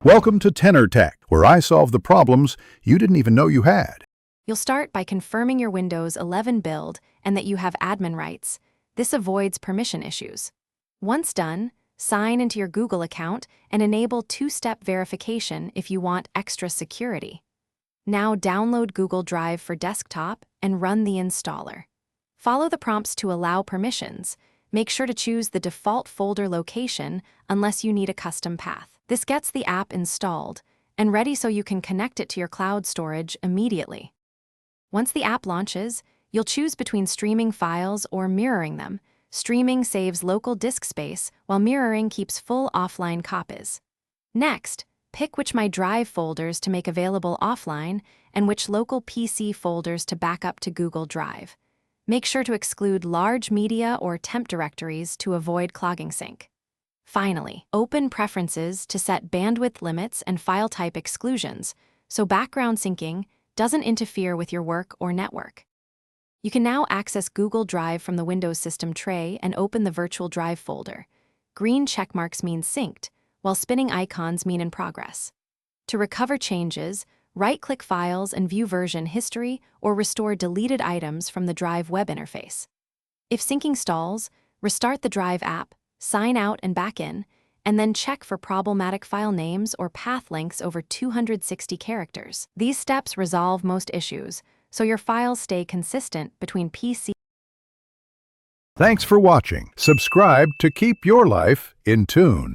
Welcome to Tenor Tech, where I solve the problems you didn't even know you had. You'll start by confirming your Windows 11 build and that you have admin rights. This avoids permission issues. Once done, sign into your Google account and enable two-step verification if you want extra security. Now download Google Drive for desktop and run the installer. Follow the prompts to allow permissions. Make sure to choose the default folder location unless you need a custom path. This gets the app installed and ready so you can connect it to your cloud storage immediately. Once the app launches, you'll choose between streaming files or mirroring them. Streaming saves local disk space, while mirroring keeps full offline copies. Next, pick which My Drive folders to make available offline and which local PC folders to back up to Google Drive. Make sure to exclude large media or temp directories to avoid clogging sync. Finally, open Preferences to set bandwidth limits and file type exclusions, so background syncing doesn't interfere with your work or network. You can now access Google Drive from the Windows System tray and open the Virtual Drive folder. Green checkmarks mean synced, while spinning icons mean in progress. To recover changes, right-click Files and view version history or restore deleted items from the Drive web interface. If syncing stalls, restart the Drive app, sign out and back in, and then check for problematic file names or path lengths over 260 characters. These steps resolve most issues, so your files stay consistent between PC. Thanks for watching. Subscribe to keep your life in tune.